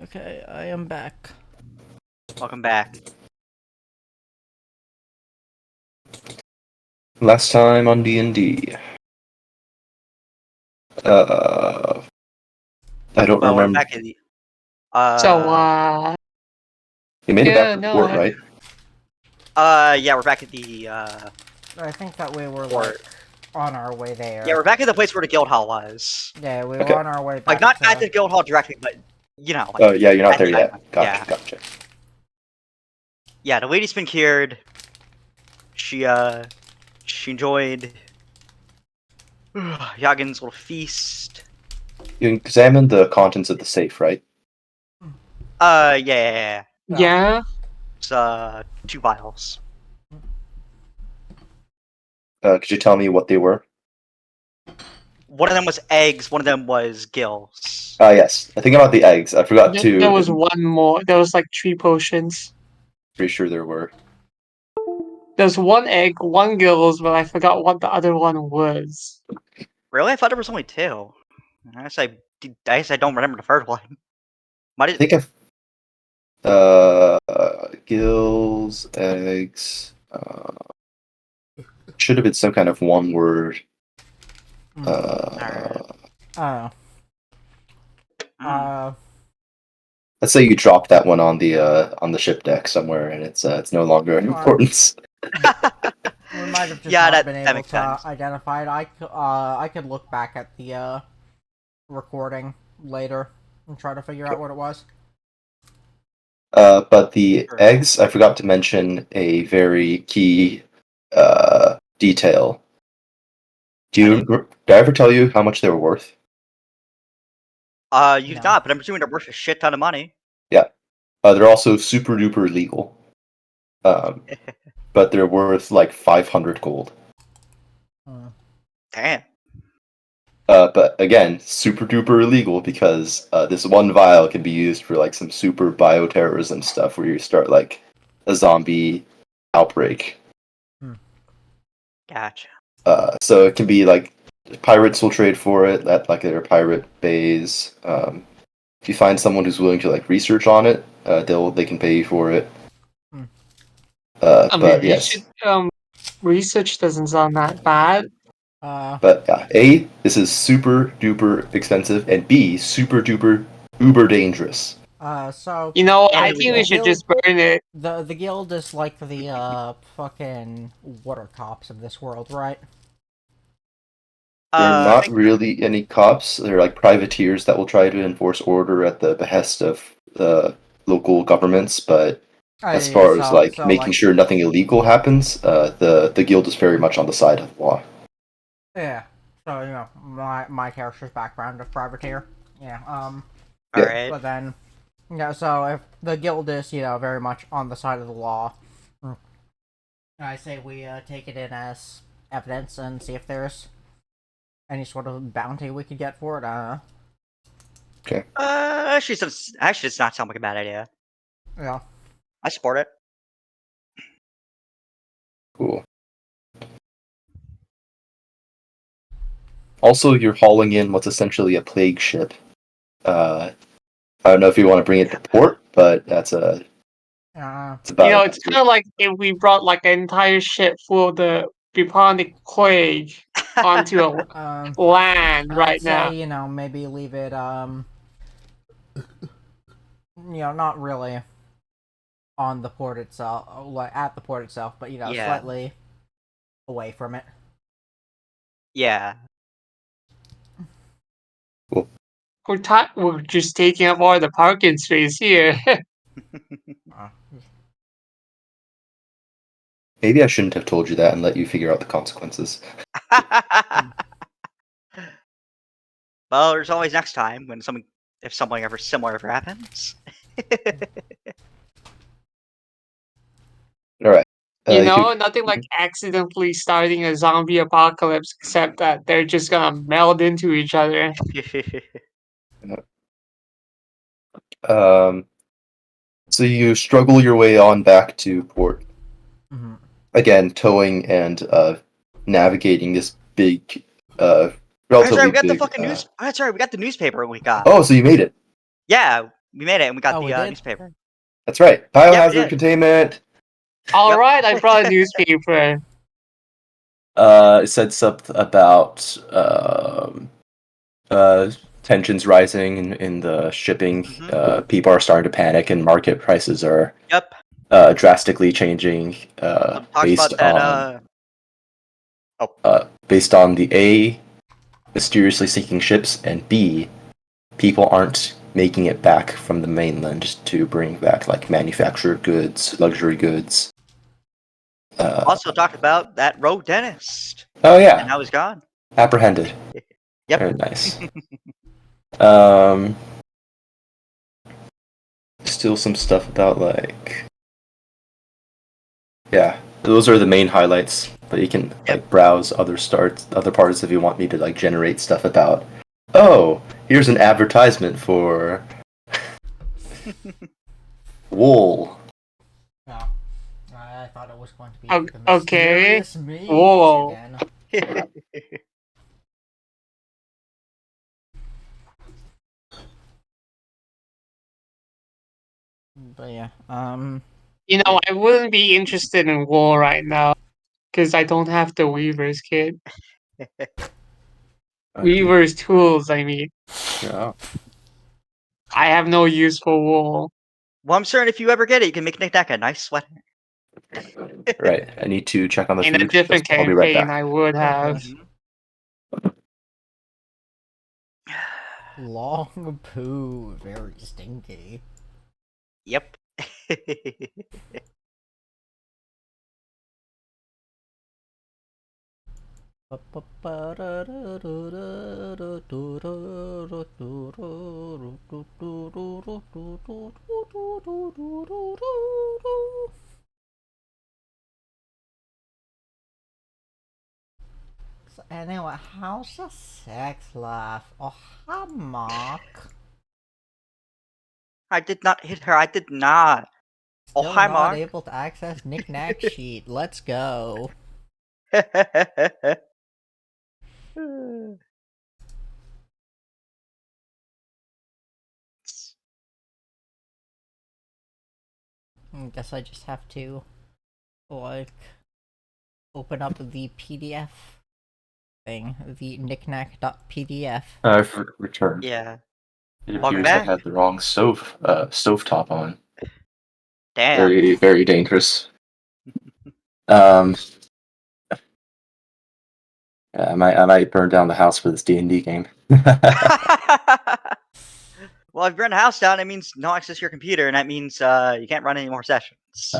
Okay, I am back. Welcome back. Last time on D&D. I don't Well, we're remember. back at the. You made it back to no, port, right? Yeah, we're back at the. I think that we were Port. on our way there. Yeah, we're back at the place where the guild hall was. Yeah, we Okay. were on our way back. Like not to... at the guild hall directly, but you know. Like, Oh, yeah, you're not at there the yet. island. Gotcha. Yeah, the lady's been cured. She enjoyed Yagin's little feast. You examined the contents of the safe, right? Yeah. Yeah. It's 2 vials. Could you tell me what they were? One of them was eggs. One of them was gills. Yes. I think about the eggs. I forgot to. There was one more. There was like 3 potions. Pretty sure there were. There's 1 egg, 1 gills, but I forgot what the other one was. Really? I thought there was only 2. I guess I don't remember the third one. Might I think gills, eggs. Should have been some kind of one word. Oh. Let's say you drop that one on the ship deck somewhere, and it's no longer in importance. We might have just Yeah, not that been able makes to sense. identify it. I could look back at the recording later and try to figure out what it was. But the Sure. eggs, I forgot to mention a very key detail. Did I ever tell you how much they were worth? You've No. not, but I'm assuming they're worth a shit ton of money. Yeah. They're also super duper legal. But they're worth like 500 gold. Damn. But again, super duper illegal because this one vial can be used for like some super bioterrorism stuff where you start like a zombie outbreak. Gotcha. So it can be like pirates will trade for it at like their pirate bays. If you find someone who's willing to like research on it, they can pay you for it. But yes. Research doesn't sound that bad. But A, this is super duper expensive, and B, super duper uber dangerous. So I think we should just burn it. the guild is like the fucking water cops of this world, right? They're not really any cops. They're like privateers that will try to enforce order at the behest of the local governments. But as far as making sure nothing illegal happens, the guild is very much on the side of the law. Yeah. So my character's background of privateer. Yeah. Alright. But then, so if the guild is very much on the side of the law, I say we take it in as evidence and see if there's any sort of bounty we could get for it. Okay. Actually, does not sound like a bad idea. Yeah. I support it. Cool. Also, you're hauling in what's essentially a plague ship. I don't know if you want to bring it to port, but that's it's about. It's kind of like if we brought like an entire ship full of the bubonic plague onto a land right now. I'd say, maybe leave it, not really on the port itself, like at the port itself, but slightly away from it. Yeah. Cool. We're just taking up all the parking space here. Maybe I shouldn't have told you that and let you figure out the consequences. Well, there's always next time when if something ever similar ever happens. All right. Nothing like accidentally starting a zombie apocalypse, except that they're just gonna meld into each other. So you struggle your way on back to port. Mm-hmm. Again, towing and navigating this big, relatively That's right, we got big. the fucking news. That's right, we got the newspaper we got. Oh, so you made it. Yeah, We made it, and we got Oh, we the did? newspaper. That's right. Yeah, we Biohazard did. containment. All right, I brought a newspaper. It said something about tensions rising in the shipping. Mhm. People are starting to panic, and market prices are Yep. drastically changing Talks based about that. on Oh, based on the A, mysteriously sinking ships, and B, people aren't making it back from the mainland to bring back like manufactured goods, luxury goods. also talked about that rogue dentist, Oh and yeah, now he's gone. apprehended. Yep. Very nice. Um, still some stuff about like, yeah, those are the main highlights. But you can like browse other parts if you want me to like generate stuff about. Oh, here's an advertisement for wool. No. I thought it was going to be O- the okay. mysterious meat Whoa. again. But yeah, You know, I wouldn't be interested in wool right now because I don't have the weaver's kit. Weaver's tools, I mean. Yeah. I have no use for wool. Well, I'm certain if you ever get it, you can make Nick Nack a nice sweater. Right. I need to check on the In a food. different I'll be right campaign, back. I would have. Mhm. long poo, very stinky. Yep. So anyway, how's the sex life? Oh, hi, Mark. I did not hit her. I did not. Oh, Still hi, not Mark. able to access knick-knack sheet. Let's go. Guess I just have to, like, open up the PDF thing, the knickknack.pdf. I've returned. Yeah. It Welcome appears I back. had the wrong stovetop on. Damn. Very, very dangerous. Um, I might burn down the house for this D&D game. Well, if you burn the house down, it means no access to your computer, and that means you can't run any more sessions.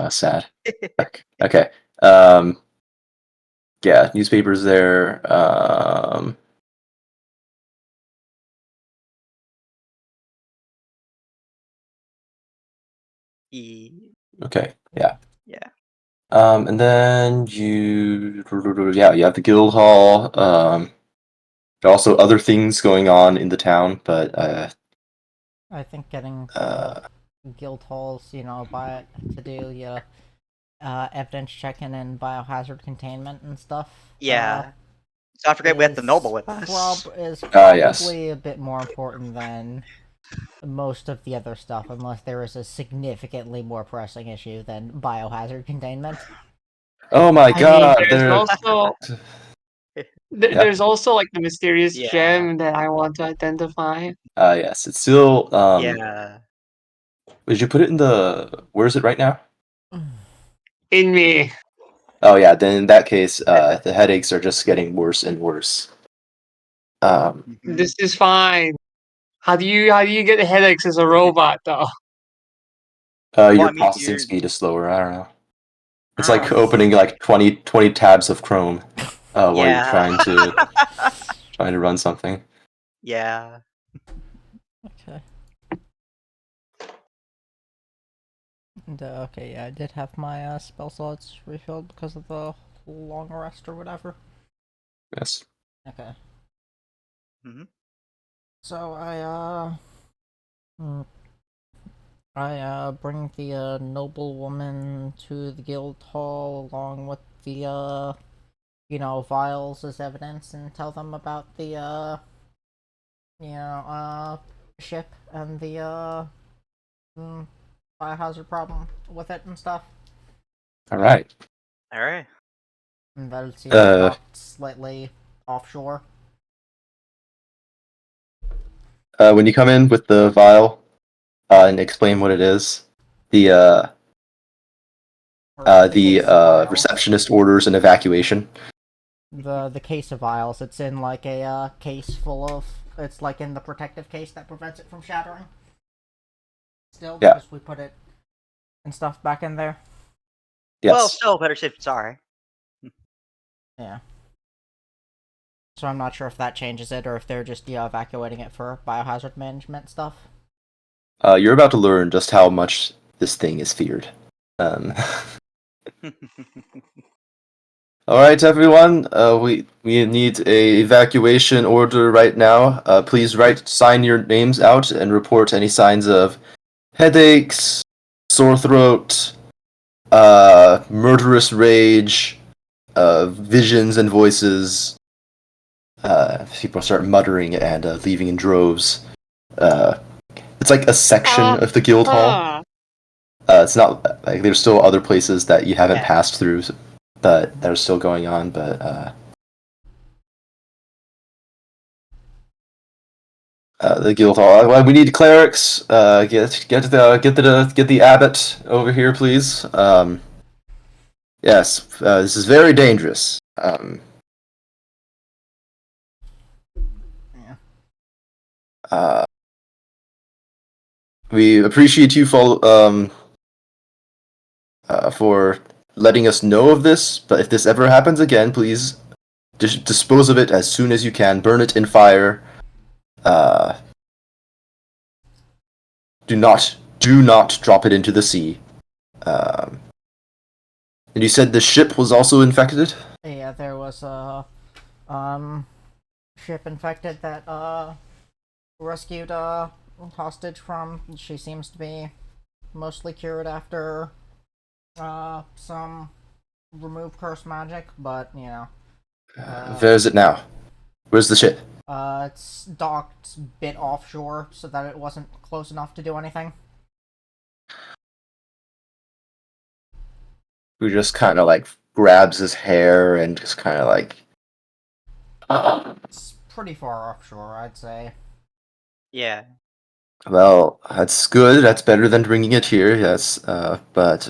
Sad. Okay. Yeah, newspapers there. Okay. Yeah. Yeah. And then you have the guild hall. There are also other things going on in the town, but I think getting the guild halls, to do evidence checking and biohazard containment and stuff. Yeah. So I forget we have the noble with us. Is yes. probably a bit more important than most of the other stuff, unless there is a significantly more pressing issue than biohazard containment. Oh my god! There's also like the mysterious Yeah. gem that I want to identify. Yes, it's still. Yeah. Did you put it in the? Where is it right now? In me. Oh yeah, then in that case, the headaches are just getting worse and worse. This is fine. How do you get headaches as a robot though? Your processing speed is slower. I don't know. It's like opening like 20 tabs of Chrome while you're trying to run something. Yeah. Okay. And, okay, yeah, I did have my spell slots refilled because of the long rest or whatever. Yes. Okay. Mm-hmm. So I bring the noblewoman to the guild hall along with the vials as evidence and tell them about the ship and the biohazard problem with it and stuff. All right. And that it's docked slightly offshore. When you come in with the vial and explain what it is, the receptionist orders an evacuation. The case of vials, it's in like a case full of. It's like in the protective case that prevents it from shattering. Still, because we put it and stuff back in there. Yes. Well, still better safe than sorry. Yeah. So I'm not sure if that changes it or if they're just evacuating it for biohazard management stuff. You're about to learn just how much this thing is feared. All right, everyone. We need a evacuation order right now. Please sign your names out and report any signs of headaches, sore throat, murderous rage, visions and voices. People start muttering and leaving in droves. It's like a section of the guild hall. It's not like there's still other places that you haven't passed through that are still going on, but the guild hall. We need clerics. Get the abbot over here, please. Yes, this is very dangerous. We appreciate you for letting us know of this, but if this ever happens again, please dispose of it as soon as you can. Burn it in fire. Do not drop it into the sea. And you said the ship was also infected? Yeah, there was a ship infected that rescued a hostage from. She seems to be mostly cured after some remove curse magic, but you know. Where is it now? Where's the ship? It's docked a bit offshore so that it wasn't close enough to do anything. Who just kind of like grabs his hair and just kind of like. It's pretty far offshore, I'd say. Yeah. Well, that's good. That's better than bringing it here. Yes, but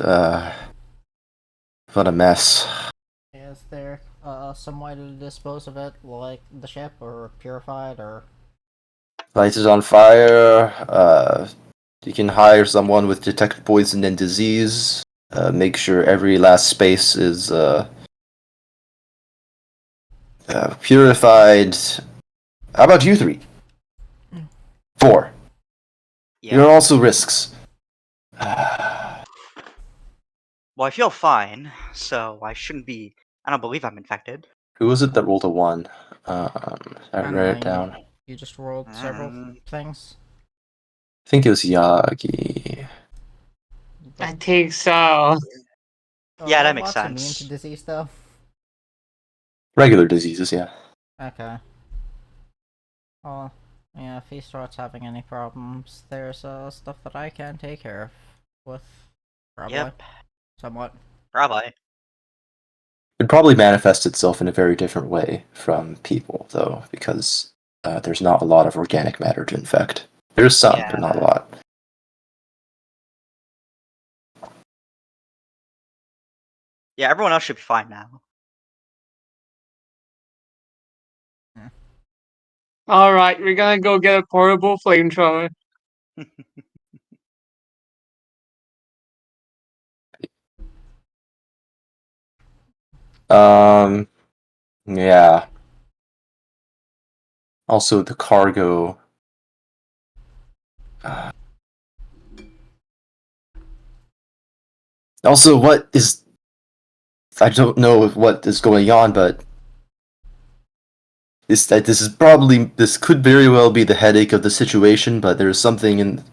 what a mess. Is there some way to dispose of it, like the ship, or purified, or Light it on fire. You can hire someone with detect poison and disease. Make sure every last space is purified. How about you three? 4. Yeah. You're also risks. Well, I feel fine, so I shouldn't be. I don't believe I'm infected. Who was it that rolled a 1? I wrote it down. You just rolled several things. I think it was Yagi. I think so. Yeah, that makes sense. Immune sense. to disease, though. Regular diseases, yeah. Okay. Well, yeah, if he starts having any problems, there's stuff that I can take care of with. Probably. Yep. Somewhat. Probably. It'd probably manifest itself in a very different way from people, though, because there's not a lot of organic matter to infect. There's some, but not a lot. Yeah, everyone else should be fine now. Alright, we're gonna go get a portable flamethrower. Yeah. Also, the cargo. Also, what is. I don't know what is going on, but. This could very well be the headache of the situation, but there's something in.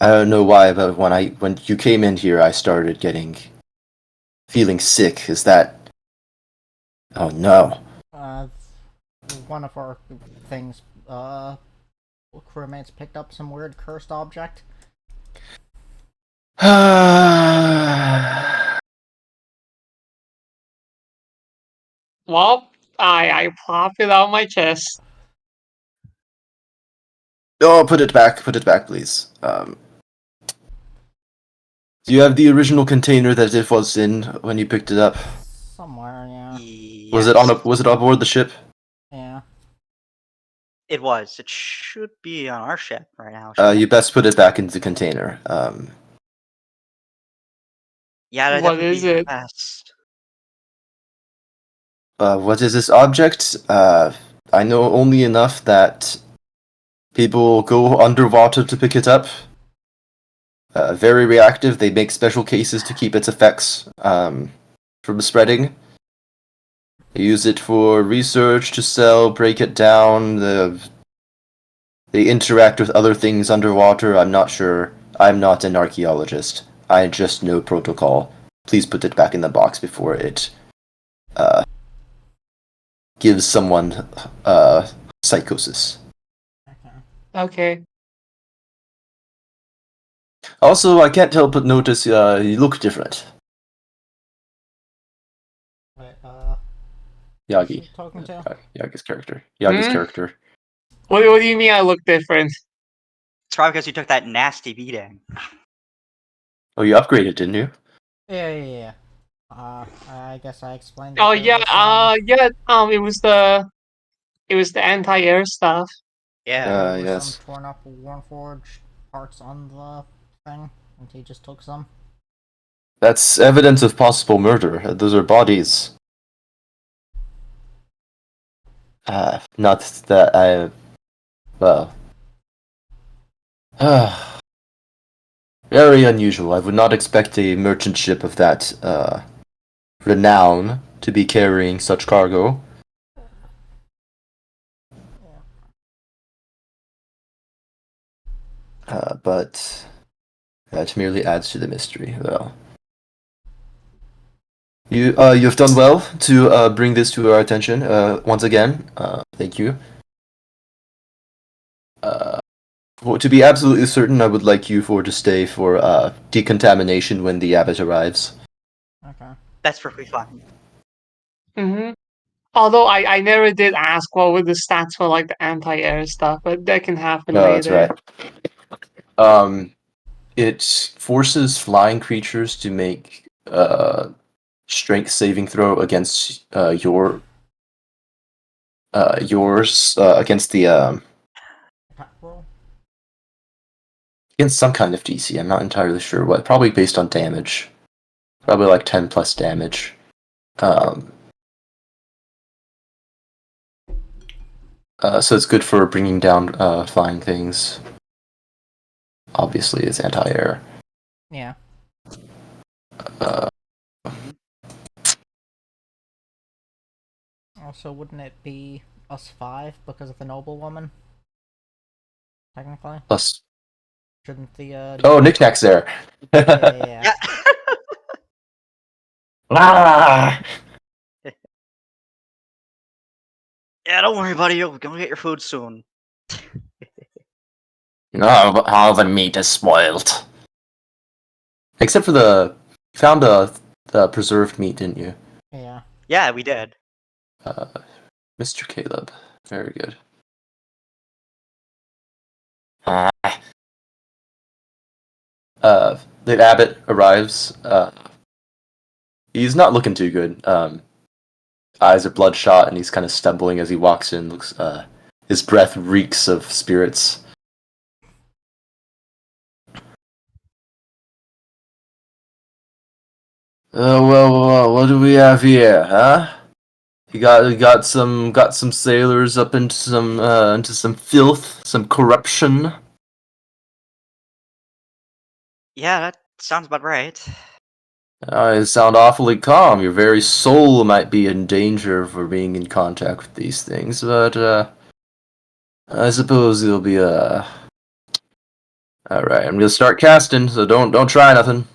I don't know why, but when you came in here, I started feeling sick. Is that? Oh no. One of our things, crewmates picked up some weird cursed object. Well, I pop it out my chest. Oh, put it back, please. Do you have the original container that it was in when you picked it up? Somewhere, yeah. Was it was it aboard the ship? Yeah. It was. It should be on our ship right now. You best put it back into the container. Yeah, that'd What definitely is be it? best. What is this object? I know only enough that people go underwater to pick it up. Very reactive. They make special cases to keep its effects from spreading. They use it for research, to sell, break it down. They interact with other things underwater. I'm not sure. I'm not an archaeologist. I just know protocol. Please put it back in the box before it gives someone psychosis. Okay. Also, I can't help but notice you look different. Wait, Yagi. who's she talking to? Yagi's character. Yagi's character. What do you mean I look different? It's probably because you took that nasty beating. Oh, you upgraded, didn't you? Yeah. I guess I explained. Oh That there yeah, was, it was the anti-air stuff. Yeah. there was Yes. some torn up Warforged parts on the thing, and he just took some. That's evidence of possible murder. Those are bodies. Not that I. Well. Very unusual. I would not expect a merchant ship of that renown to be carrying such cargo. But that merely adds to the mystery. Well, you've done well to bring this to our attention. Once again, thank you. To be absolutely certain, I would like you to stay for decontamination when the abbot arrives. Okay. That's perfectly fine. Mm-hmm. Although I never did ask what were the stats for like the anti-air stuff, but that can happen No, later. that's right. It forces flying creatures to make strength saving throw against yours against the Attack roll? against some kind of DC. I'm not entirely sure what. Probably based on damage. Probably like 10 plus damage. So it's good for bringing down flying things. Obviously, it's anti-air. Yeah. Also, wouldn't it be us 5 because of the noblewoman? Technically? Plus. Shouldn't the, Oh, Knickknack's there! Yeah. Ah! Yeah, don't worry, buddy. You'll get your food soon. No, all the meat is spoiled. Except for the... You found the preserved meat, didn't you? Yeah. Yeah, we did. Mr. Caleb. Very good. The abbot arrives. He's not looking too good. Eyes are bloodshot, and he's kind of stumbling as he walks in. Looks, his breath reeks of spirits. Well, what do we have here, huh? You got some sailors up into some filth, some corruption. Yeah, that sounds about right. You sound awfully calm. Your very soul might be in danger for being in contact with these things, but I suppose you'll be all right. I'm gonna start casting, so don't try nothing.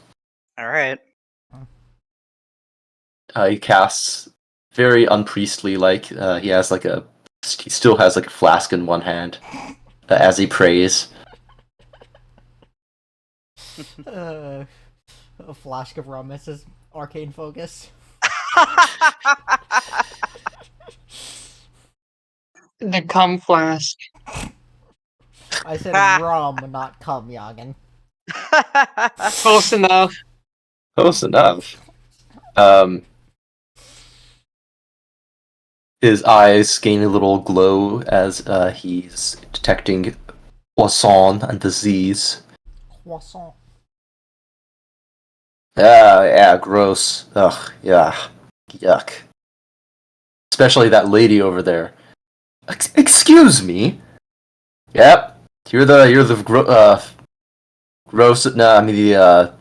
All right. He casts very unpriestly like. He still has like a flask in one hand as he prays. A flask of rum is his arcane focus. The cum flask. I said rum, not cum, Yagen. Close enough. Close enough. His eyes gain a little glow as he's detecting poisson and disease. Croissant. Yeah, gross. Ugh, yeah, yuck. Especially that lady over there. Excuse me. Yep, you're the gross. No, I mean the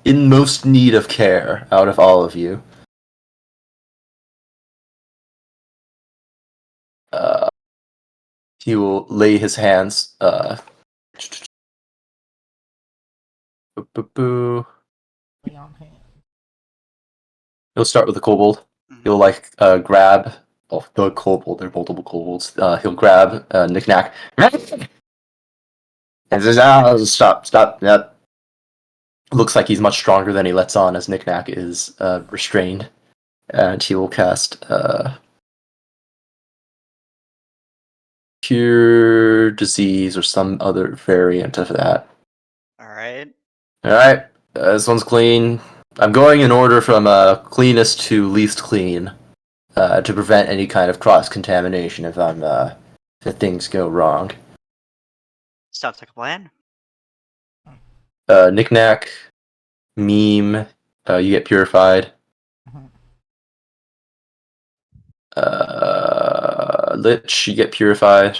in most need of care out of all of you. He will lay his hands. Boo. He'll start with the kobold. He'll grab. Oh, the kobold. There are multiple kobolds. He'll grab Knick-Knack. And says, stop. Yep. Looks like he's much stronger than he lets on, as Knick-Knack is restrained. And he will cast Cure Disease or some other variant of that. Alright. Alright, this one's clean. I'm going in order from cleanest to least clean to prevent any kind of cross-contamination if things go wrong. Sounds like a plan. Knick-Knack, Meme, you get purified. Lich, you get purified.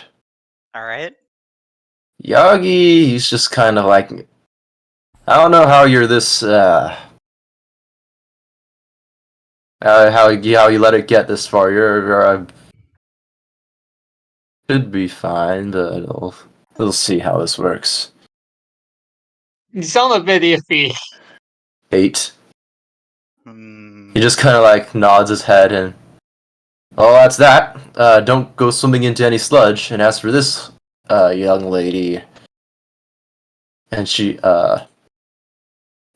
Alright. Yagi, he's just kind of like, I don't know how you're this, how you let it get this far. You're should be fine, but we'll see how this works. You sound a bit iffy. 8. Hmm. He just kind of like nods his head and, oh, that's that. Don't go swimming into any sludge. And as for this young lady, and she,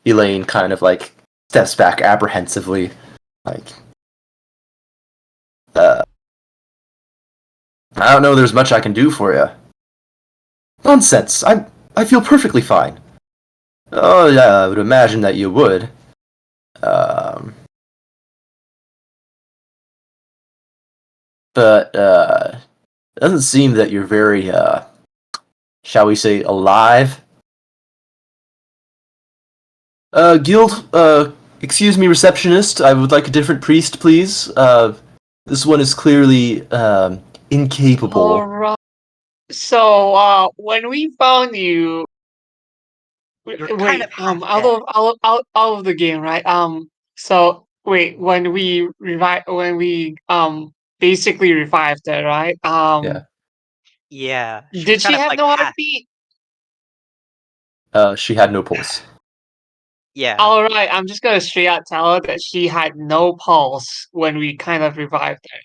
Elaine kind of like steps back apprehensively, like, I don't know there's much I can do for you. Nonsense. I feel perfectly fine. Oh yeah, I would imagine that you would. But it doesn't seem that you're very, shall we say, alive. Guild, excuse me, receptionist. I would like a different priest, please. This one is clearly incapable. Alright. So, when we found you, Kind of out of the game, right? So wait, when we basically revived her, right? Yeah. Yeah. Did she have no heartbeat? She had no pulse. Yeah. Alright, I'm just gonna straight out tell her that she had no pulse when we kind of revived her.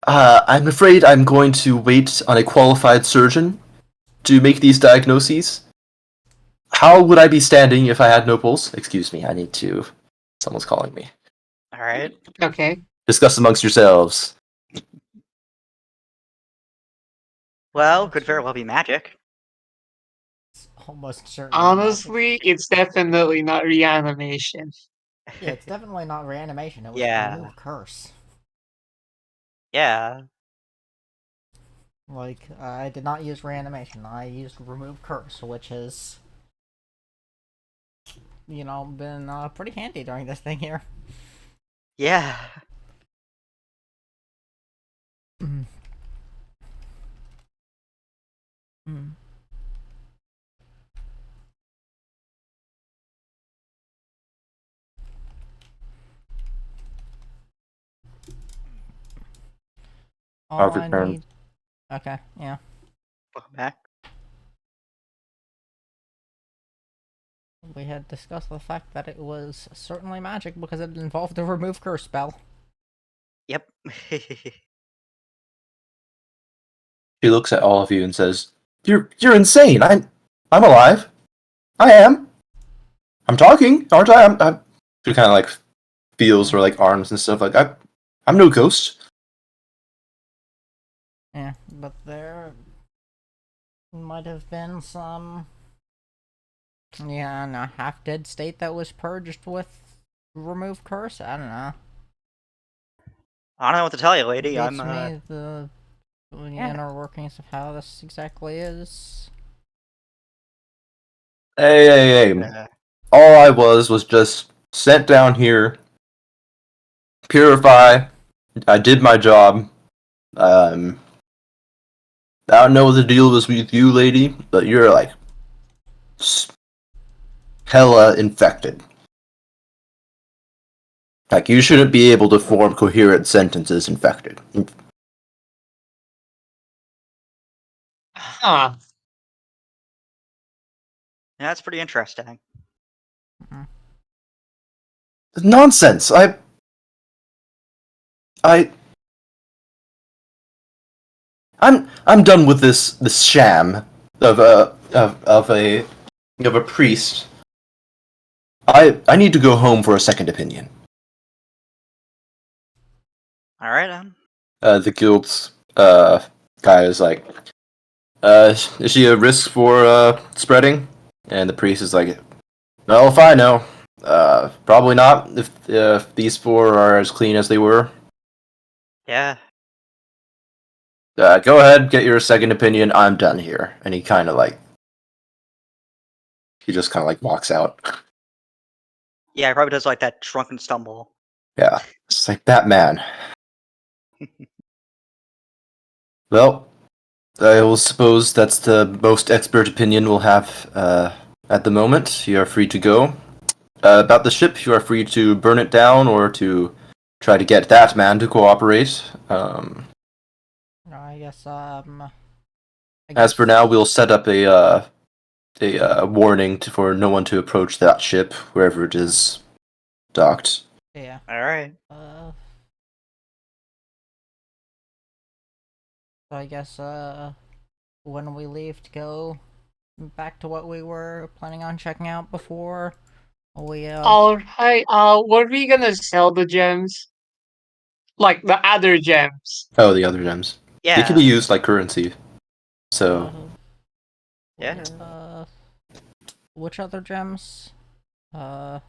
I'm afraid I'm going to wait on a qualified surgeon to make these diagnoses. How would I be standing if I had no pulse? Excuse me, I need to... Someone's calling me. Alright. Okay. Discuss amongst yourselves. Well, could very well be magic. It's almost certainly Honestly, it's definitely not reanimation. Yeah, it's definitely not reanimation. It was remove curse. Yeah. Like, I did not use reanimation. I used remove curse, which has, you know, been pretty handy during this thing here. Yeah. Mm. Mm. All I need... Okay, yeah. Welcome back. We had discussed the fact that it was certainly magic because it involved a remove curse spell. Yep. She looks at all of you and says, "You're insane. I'm alive. I am. I'm talking, aren't I? She kind of like feels her like arms and stuff. Like I'm no ghost. Yeah, but there might have been some, yeah, in a half-dead state that was purged with removed curse. I don't know. I don't know what to tell you, lady. Beats I'm me the Yeah. inner workings of how this exactly is. Hey. All I was just sent down here, purify. I did my job. I don't know what the deal was with you, lady, but you're like hella infected. Like you shouldn't be able to form coherent sentences infected. Huh. Yeah, that's pretty interesting. Mm-hmm. Nonsense. I'm done with this sham of a priest. I need to go home for a second opinion. All right, then. The guild's guy is like, is she a risk for spreading? And the priest is like, well, if I know, probably not. If these four are as clean as they were, Yeah. go ahead, get your second opinion. I'm done here. And he just kind of like walks out. Yeah, he probably does like that drunken stumble. Yeah, it's like that man. Well, I will suppose that's the most expert opinion we'll have at the moment. You are free to go. About the ship, you are free to burn it down or to try to get that man to cooperate. I guess, As for now, we'll set up a warning for no one to approach that ship, wherever it is docked. yeah. All right. So I guess, when we leave to go back to what we were planning on checking out before, we, Alright, were we gonna sell the gems? Like the other gems? Oh, the other gems. Yeah. They can be used like currency. So, Yeah. Which other gems? you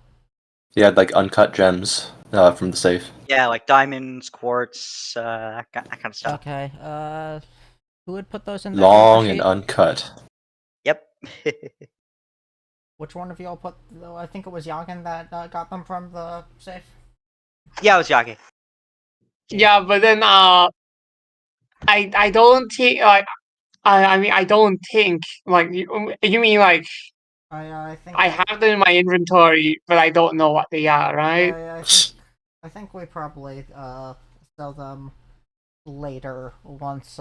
had like uncut gems from the safe. Yeah, like diamonds, quartz, that kind of stuff. Okay, who would put those in that Long paper and sheet? uncut. Yep. Which one of y'all put, though? I think it was Yagen that got them from the safe. Yeah, it was Yagi. Yeah, but then I don't think like I mean I don't think like you mean like I think I have them in my inventory, but I don't know what they are, right? I think we probably sell them later once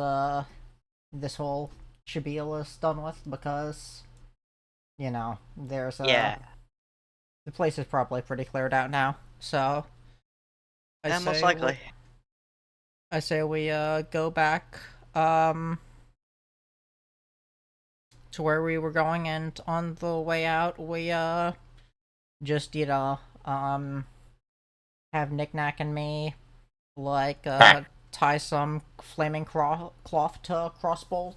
this whole spiel is done with, because you know there's Yeah. the place is probably pretty cleared out now. So Yeah, most likely. I say we go back to where we were going, and on the way out we just have Knick-Knack and me like tie some flaming cloth to crossbow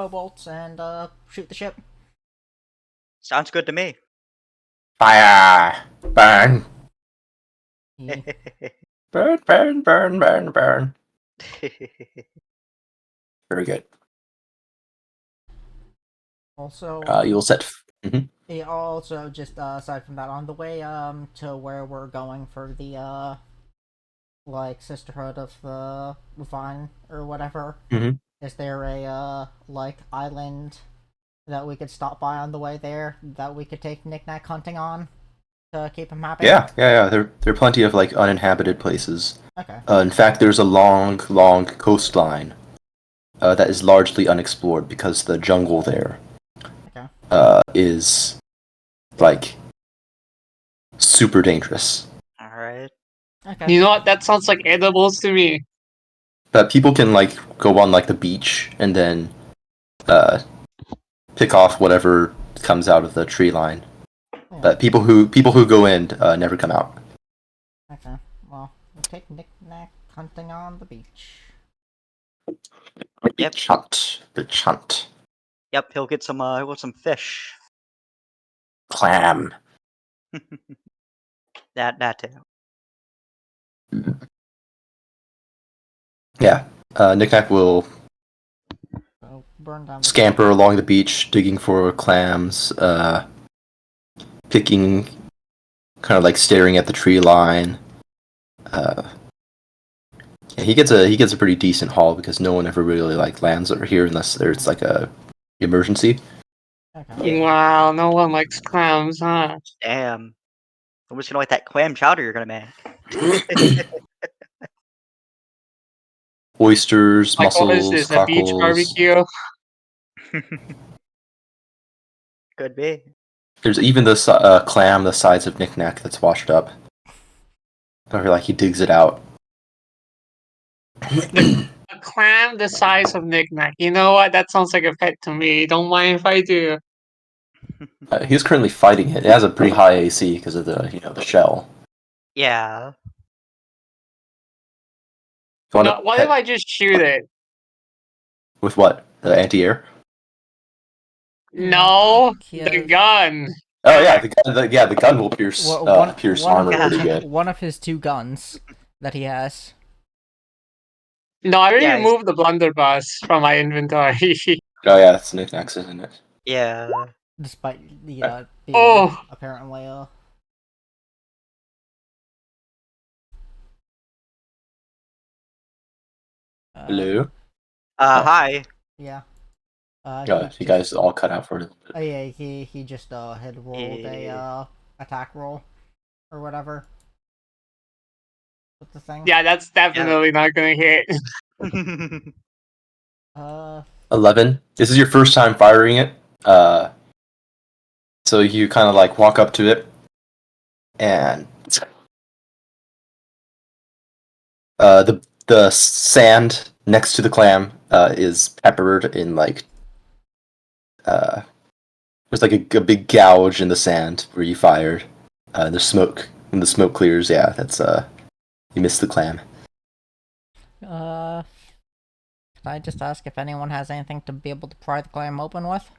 bolts and shoot the ship. Sounds good to me. Fire! Burn! Yeah. Burn. Very good. Also, You will set. yeah, also just aside from that, on the way to where we're going for the like Sisterhood of the Vine or whatever, is there a like island that we could stop by on the way there that we could take Knick-Knack hunting on to keep him happy? Yeah. There are plenty of like uninhabited places. Okay. In fact, there's a long coastline that is largely unexplored because the jungle there is like super dangerous. All right. Okay. You know what? That sounds like edibles to me. But people can like go on like the beach and then pick off whatever comes out of the tree line. Yeah. But people who go in never come out. Okay. Well, we'll take Knick-Knack hunting on the beach. Yep. Beach hunt. Yep, he'll get some fish. Clam. that too. Yeah. Knick-Knack will So burn down. scamper along the beach, digging for clams, picking, kind of like staring at the tree line. Yeah, he gets a pretty decent haul because no one ever really like lands over here unless there's like a emergency. Okay. Yeah. Wow, no one likes clams, huh? Damn. I'm just gonna like that clam chowder you're gonna make. Oysters, Like, what is mussels, this, a beach cockles. barbecue? Could be. There's even this clam the size of Knick-Knack that's washed up. Or like he digs it out. A clam the size of Knick-Knack. You know what? That sounds like a pet to me. Don't mind if I do. He's currently fighting it. It has a pretty high AC because of the shell. Yeah. No, what if I just shoot it? With what? The anti-air? No, Yeah. the gun. Oh yeah, the gun will pierce pierce armor of- pretty good. One of his 2 guns that he has. No, I already Yeah, removed the blunderbuss from my inventory. Oh yeah, it's Knick-Knack's, isn't it? Yeah. Despite being Oh. apparently Hello. Hi. Yeah. You guys all cut out for it. Yeah, he just had rolled a attack roll or whatever. What's the thing? Yeah, that's definitely not gonna hit. 11. This is your first time firing it. So you kind of like walk up to it, and the sand next to the clam is peppered in like there's like a big gouge in the sand where you fired. The smoke when the smoke clears, yeah, that's you missed the clam. Can I just ask if anyone has anything to be able to pry the clam open with?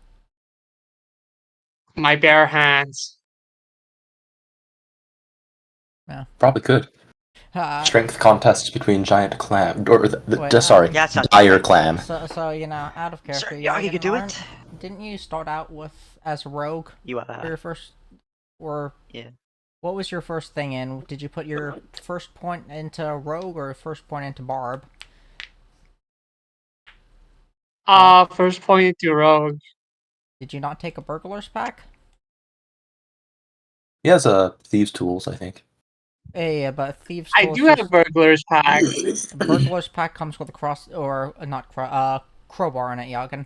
My bare hands. Yeah. Probably could. Strength contests between giant clam or dire clam. So out of character, yeah, you could do it. Didn't you start out with as a rogue? You for your first, or yeah. What was your first thing in? Did you put your first point into rogue or first point into barb? First point to rogue. Did you not take a burglar's pack? He has a thieves' tools, I think. Yeah, but thieves' I tools. do have a burglar's pack. Burglar's pack comes with a crowbar in it, Yagen.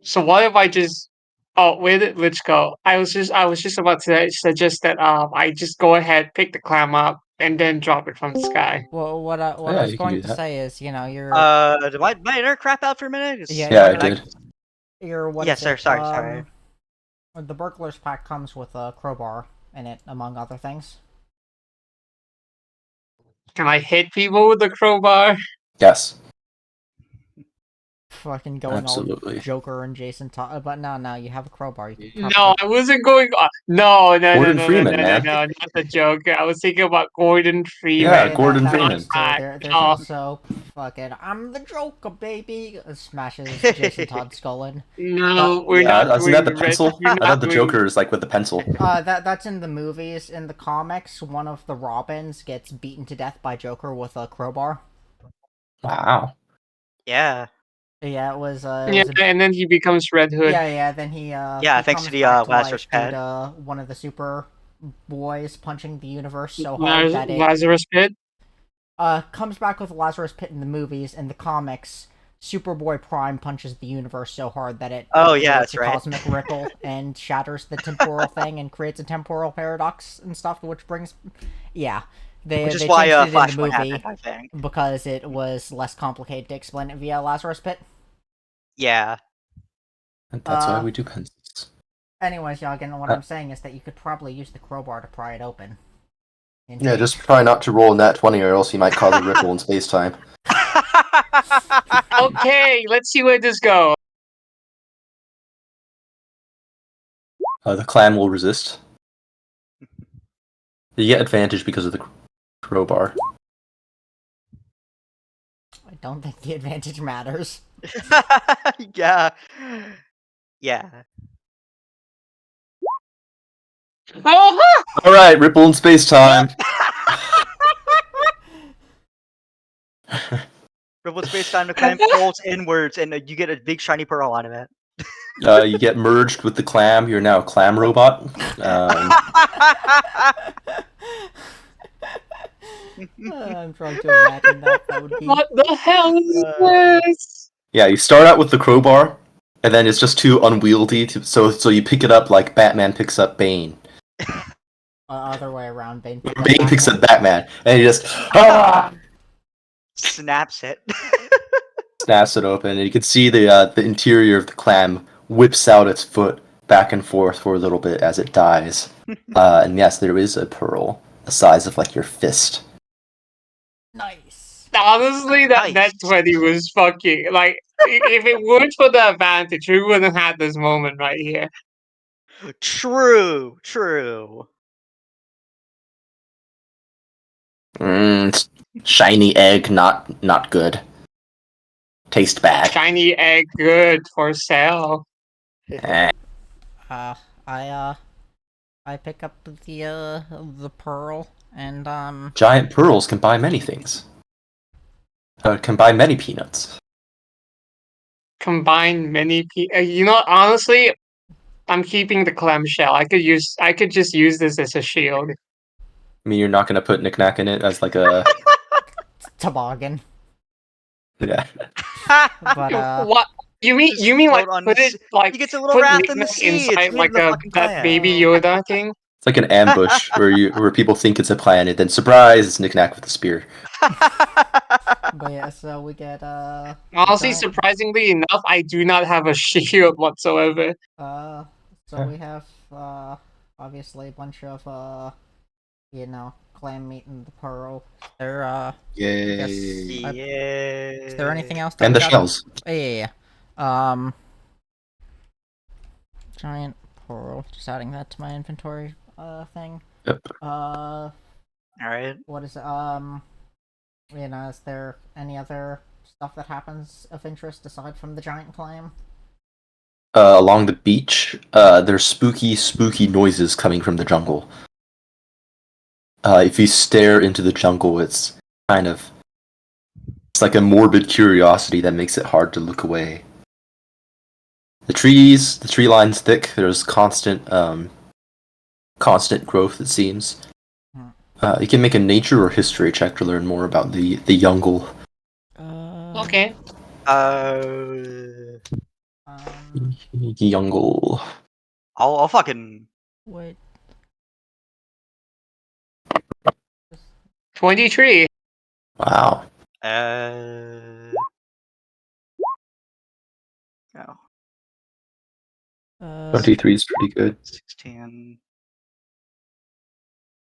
So what if I just? Oh, where did Lich go? I was just about to suggest that I just go ahead, pick the clam up, and then drop it from the sky. Well, what I was going to say is, you're. Did my internet crap out for a minute? Yeah, it did. Sorry. The burglar's pack comes with a crowbar in it, among other things. Can I hit people with the crowbar? Yes. Fucking going Absolutely. all Joker and Jason Todd, but no, you have a crowbar. No, I wasn't going. No, Gordon Freeman, man. not the Joker. I was thinking about Gordon Freeman. Yeah, Gordon Freeman. There's also fucking I'm the Joker, baby. Smashes Jason Todd's skull in. No, we're not. Isn't that the pencil? I thought the Joker is like with the pencil. That's in the movies. In the comics, one of the Robins gets beaten to death by Joker with a crowbar. Wow. Yeah. Yeah, it was. And then he becomes Red Hood. Yeah. Then he. Thanks to the Lazarus Pit. One of the super boys punching the universe so hard that it. Lazarus Pit. Comes back with Lazarus Pit in the movies. In the comics, Superboy Prime punches the universe so hard that it. That's right. Cosmic ripple and shatters the temporal thing and creates a temporal paradox and stuff, which brings. Yeah. They Which is they why changed it in the Flashpoint movie happened, I think. because it was less complicated to explain it via Lazarus Pit. Yeah. And that's why we do pencils. Anyways, Yoggin, what I'm saying is that you could probably use the crowbar to pry it open. Yeah, just try not to roll nat 20 or else you might cause a ripple in space-time. Okay, let's see where this goes. The clam will resist. You get advantage because of the crowbar. I don't think the advantage matters. Yeah. Yeah. Oh! Alright, ripple in space-time! Ripple space time to climb pulls inwards, and you get a big shiny pearl out of it. You get merged with the clam. You're now a clam robot. I'm trying to imagine that would be... What the hell is this? Yeah, you start out with the crowbar, and then it's just too unwieldy, so you pick it up like Batman picks up Bane. Other way around, Bane Picks up Batman, and he just Snaps it. snaps it open, and you can see the interior of the clam whips out its foot back and forth for a little bit as it dies. And yes, there is a pearl the size of like your fist. Nice. Honestly, Nice. that's when he was fucking. Like, if it weren't for the advantage, we wouldn't have had this moment right here. True. Shiny egg, not good. Taste bad. Shiny egg, good for sale. I pick up the pearl and Giant pearls can buy many things. Can buy many peanuts. Combine many you know, honestly, I'm keeping the clamshell. I could just use this as a shield. I mean, you're not gonna put knickknack in it as like a toboggan. yeah. But what you mean? Just You mean like float on put it like He gets a little put wrapped in the Knick-Knack sea. It's inside made like in the a fucking that clam. baby Yoda thing? It's like an ambush where people think it's a planet, then surprise, it's knickknack with a spear. but yeah, so we get Honestly, giant- surprisingly enough, I do not have a shield whatsoever. so we have obviously a bunch of clam meat and the pearl. There Yay! is there anything else? That And we the got? shells. Yeah. Giant pearl. Just adding that to my inventory thing. Yep. Alright. What is is there any other stuff that happens of interest aside from the giant clam? Along the beach, there's spooky noises coming from the jungle. If you stare into the jungle, it's like a morbid curiosity that makes it hard to look away. The tree line's thick. There's constant growth, it seems. You can make a nature or history check to learn more about the jungle. Okay. Jungle. I'll fucking. Wait. 23. Wow. Oh. 23 is pretty good. 16.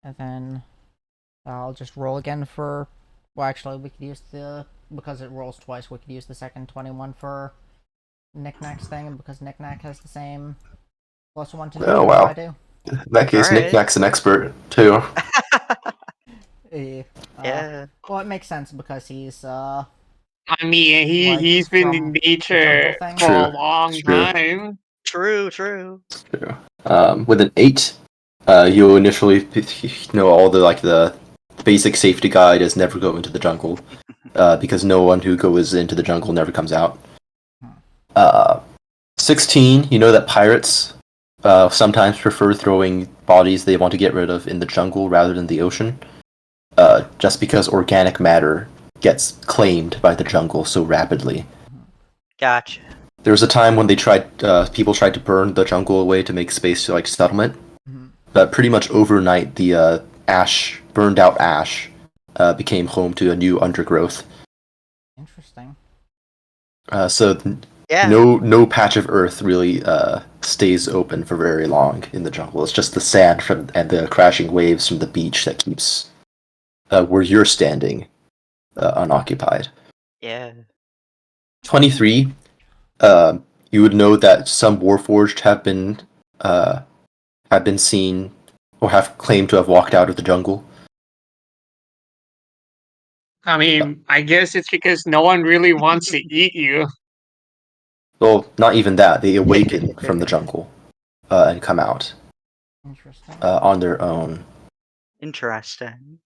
And then I'll just roll again for. Well, actually, we could use because it rolls twice. We could use the second 21 for Knickknack's thing, and because Knickknack has the same +1 to Oh, wow. I do. In that case, Alright. Knickknack's an expert too. Yeah. Well, it makes sense because he's I mean, Like, he's been from in the nature jungle thing? for a True. long True. time. True. True. With an 8, you initially know all the basic safety guide is never go into the jungle, because no one who goes into the jungle never comes out. 16, you know that pirates sometimes prefer throwing bodies they want to get rid of in the jungle rather than the ocean, just because organic matter gets claimed by the jungle so rapidly. Gotcha. There was a time when people tried to burn the jungle away to make space to settlement. But pretty much overnight, the burned out ash, became home to a new undergrowth. Interesting. No patch of earth really stays open for very long in the jungle. It's just the sand and the crashing waves from the beach that keeps where you're standing unoccupied. Yeah. 23. You would know that some Warforged have been seen or have claimed to have walked out of the jungle. I mean, I guess it's because no one really wants to eat you. Well, not even that. They awaken from the jungle and come out Interesting. on their own. Interesting.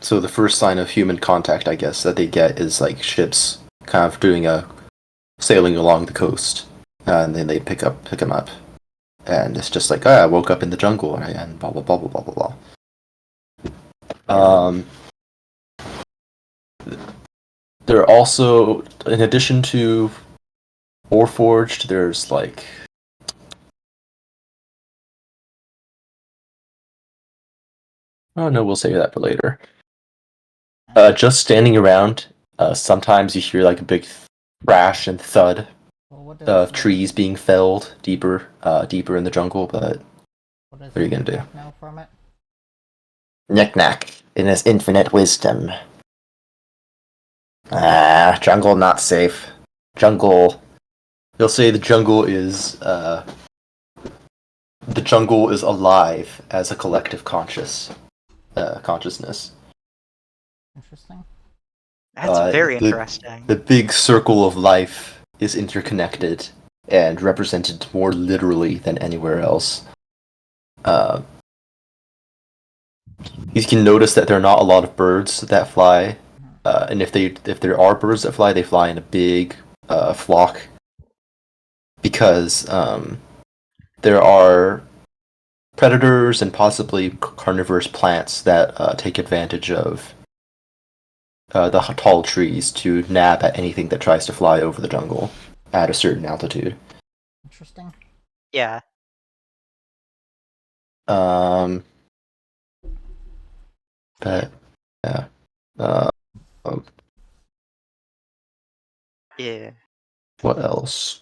So the first sign of human contact, I guess, that they get is like ships kind of doing a sailing along the coast, and then they pick them up, and it's just like, I woke up in the jungle and blah blah blah blah blah blah blah. There are also, in addition to Warforged, there's like oh no, we'll save that for later. Just standing around, sometimes you hear like a big crash and thud of trees being felled deeper in the jungle, but what are you gonna do? Know from it? Knick-knack in his infinite wisdom. Jungle not safe. Jungle. He'll say the jungle is alive as a collective consciousness. Interesting. That's very interesting. The big circle of life is interconnected and represented more literally than anywhere else. You can notice that there are not a lot of birds that fly, and if there are birds that fly, they fly in a big flock, because there are predators and possibly carnivorous plants that take advantage of the tall trees to nab at anything that tries to fly over the jungle at a certain altitude. Interesting. Yeah. But yeah. Yeah. What else?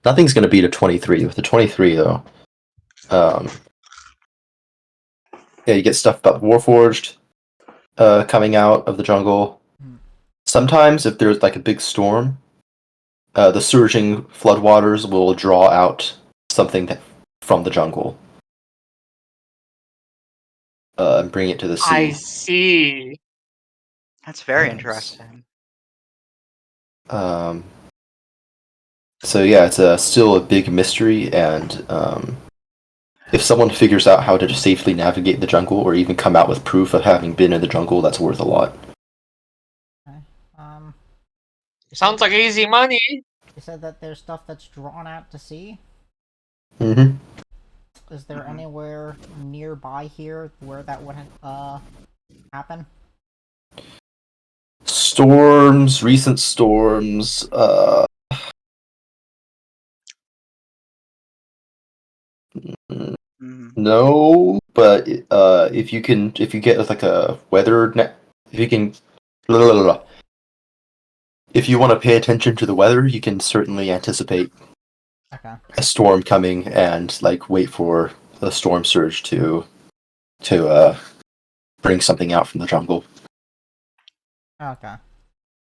Nothing's gonna beat a 23 with the 23 though. Yeah, you get stuff about Warforged coming out of the jungle. Sometimes, if there's like a big storm, the surging floodwaters will draw out something from the jungle and bring it to the sea. I see. That's very interesting. So yeah, it's still a big mystery, and if someone figures out how to safely navigate the jungle, or even come out with proof of having been in the jungle, that's worth a lot. Okay. Sounds like easy money. You said that there's stuff that's drawn out to sea? Mm-hmm. Is there anywhere nearby here where that would happen? Recent storms, no, but if you get like a if you want to pay attention to the weather, you can certainly anticipate a storm coming and like wait for the storm surge to bring something out from the jungle. Okay.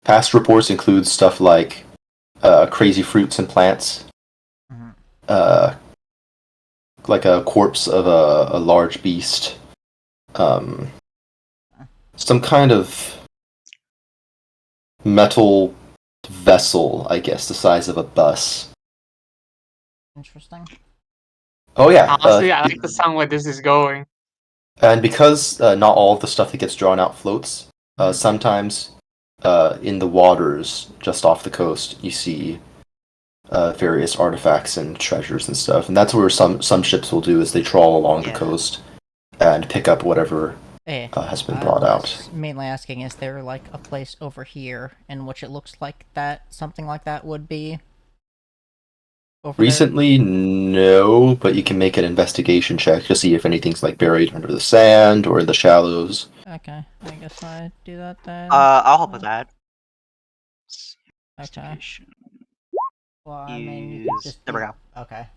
Past reports include stuff like crazy fruits and plants, like a corpse of a large beast, some kind of metal vessel, I guess, the size of a bus. Interesting. Oh yeah. Honestly, I like the sound where this is going. And because not all of the stuff that gets drawn out floats, sometimes in the waters just off the coast, you see various artifacts and treasures and stuff, and that's where some ships will do is they trawl along the coast and pick up whatever has been brought out. Mainly asking, is there like a place over here in which it looks like that something like that would be? over there? Recently, no, but you can make an investigation check to see if anything's like buried under the sand or in the shallows. Okay, I guess I do that then. I'll help with that. Okay. Investigation. Well, I mean, you could just. There we go. Okay.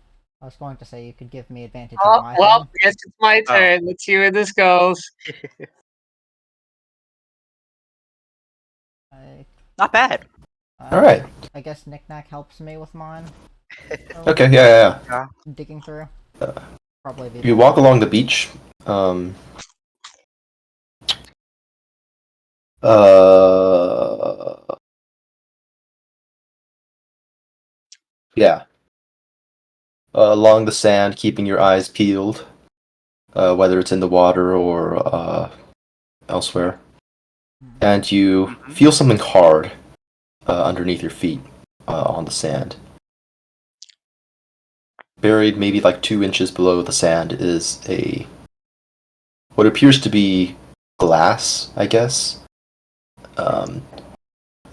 I was going to say you could give me advantage on Oh, my well, thing. I guess it's my Oh. turn. Let's see where this goes. Not bad. All right. I guess Knick-Knack helps me with mine. Okay. Yeah. Digging through. Probably the. You walk along the beach. Yeah. Along the sand, keeping your eyes peeled, whether it's in the water or elsewhere. And you feel something hard underneath your feet on the sand. Buried maybe like 2 inches below the sand is what appears to be glass, I guess.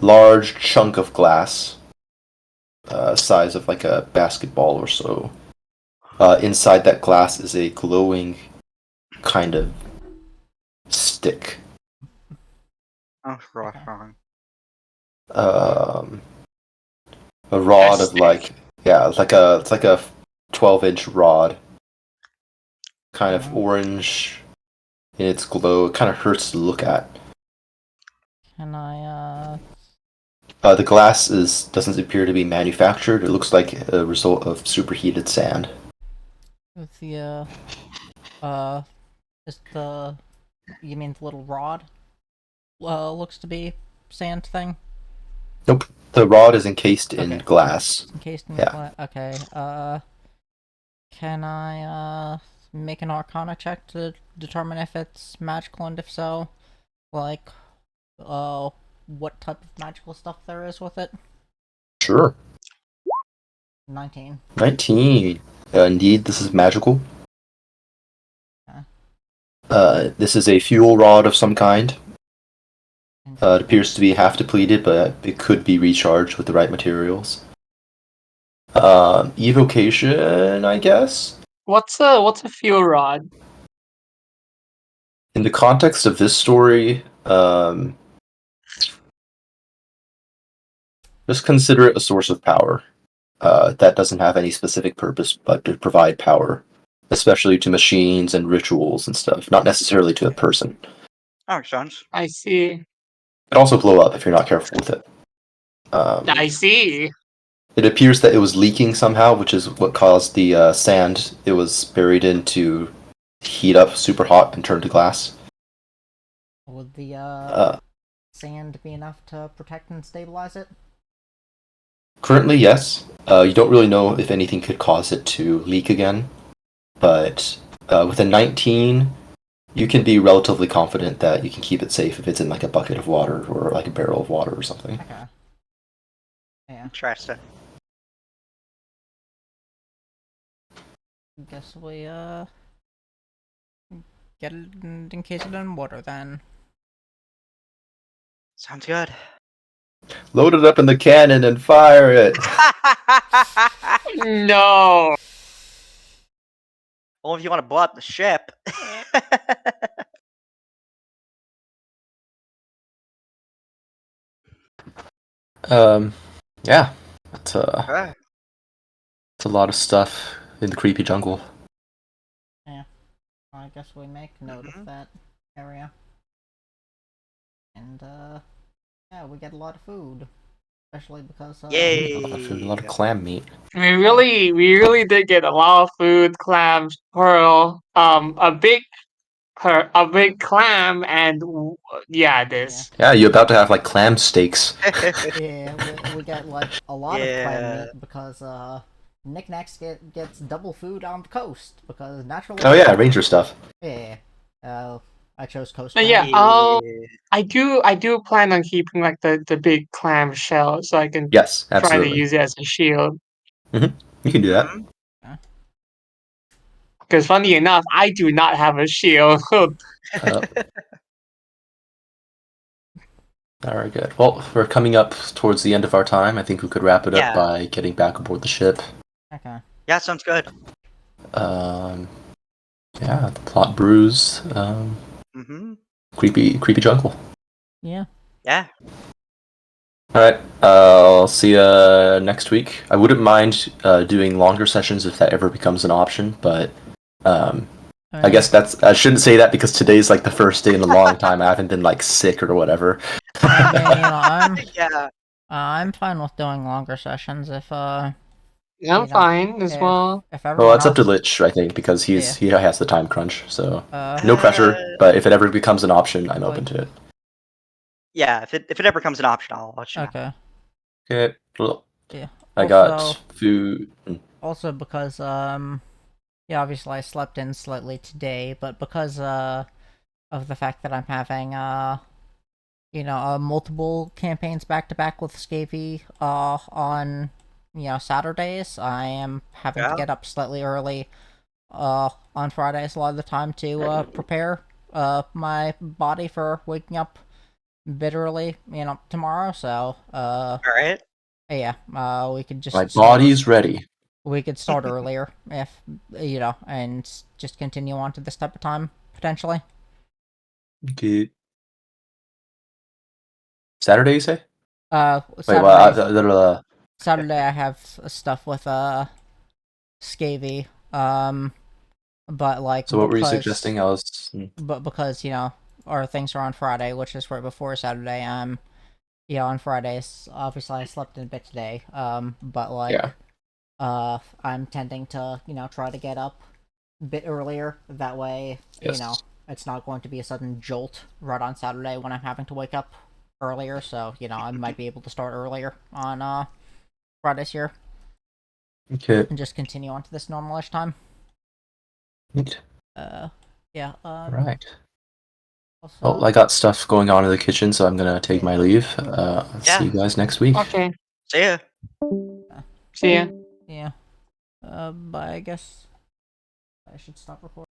Large chunk of glass, size of like a basketball or so. Inside that glass is a glowing kind of stick. Oh, wrong. A rod A of like, yeah, it's like a 12-inch rod, kind of orange in its glow. It kind of hurts to look at. Can I, The glass doesn't appear to be manufactured. It looks like a result of superheated sand. with the, is the, you mean the little rod? Looks to be sand thing? Nope. The rod is encased in Okay. glass. Encased in Yeah. glass. Okay, can I, make an Arcana check to determine if it's magical, and if so, like, what type of magical stuff there is with it? Sure. 19. 19. Indeed, this is magical. Okay. This is a fuel rod of some kind. It appears to be half depleted, but it could be recharged with the right materials. Evocation, I guess? What's a fuel rod? In the context of this story, just consider it a source of power. That doesn't have any specific purpose but to provide power, especially to machines and rituals and stuff, not necessarily to a person. That makes sense. I see. It also blow up if you're not careful with it. I see. It appears that it was leaking somehow, which is what caused the sand it was buried in to heat up super hot and turn to glass. Would the, sand be enough to protect and stabilize it? Currently, yes. You don't really know if anything could cause it to leak again, but with a 19, you can be relatively confident that you can keep it safe if it's in like a bucket of water or like a barrel of water or something. Okay. Yeah. Interesting. Guess we, get it in case it in water then. Sounds good. Load it up in the cannon and fire it! No. Only if you want to blow up the ship. Yeah. It's Okay. a lot of stuff in the creepy jungle. I guess we make note of that area. And, yeah, we get a lot of food. Especially because, Yay! A lot of food, a lot of clam meat. We really did get a lot of food, clams, pearl, a big clam, and yeah, this. Yeah, you're about to have like clam steaks. yeah, we get, like, a lot of clam meat because, Knickknacks gets double food on the coast because naturally. Oh yeah, ranger stuff. Yeah. I chose coast. But yeah, I do plan on keeping like the big clam shell so I can Yes, try to absolutely. use it as a shield. You can do that. Because funny enough, I do not have a shield. Alright, good. Well, we're coming up towards the end of our time. I think we could wrap it up Yeah. by getting back aboard the ship. Okay. Yeah, sounds good. Yeah, the plot brews. Mm-hmm. Creepy jungle. Yeah. Yeah. All right. I'll see you next week. I wouldn't mind doing longer sessions if that ever becomes an option, but I guess I shouldn't say that because today's like the first day in a long time I haven't been like sick or whatever. I mean, Yeah. I'm fine with doing longer sessions if Yeah, I'm fine as well. if Well, everyone it's up to else. Lich, I think, because he has the time crunch. So no Uh, pressure, but if it ever becomes an option, I'm open to it. Yeah, if it ever becomes an option, I'll let you know. Okay. Okay. Well, Yeah. I got food. Also because yeah, obviously I slept in slightly today, but because of the fact that I'm having multiple campaigns back to back with Scavy on Saturdays, I am having to Yeah. get up slightly early on Fridays a lot of the time to prepare my body for waking up a bit early, tomorrow. So All right. yeah, we could just My body's ready. we could start earlier if and just continue on to this type of time potentially. Okay. Saturday, you say? Saturday. Well, Saturday I have stuff with Scavy. But like so what were you suggesting? but because our things are on Friday, which is right before Saturday. On Fridays, obviously I slept in a bit today. But like I'm tending to try to get up a bit earlier. That way, Yes. it's not going to be a sudden jolt right on Saturday when I'm having to wake up earlier. So I might be able to start earlier on Fridays here Okay. and just continue on to this normalish time. Neat. Yeah. Right. Also, Well, I got stuff going on in the kitchen, so I'm gonna take my leave. See you guys next week. Okay. See ya. See ya. yeah. But I guess I should stop recording.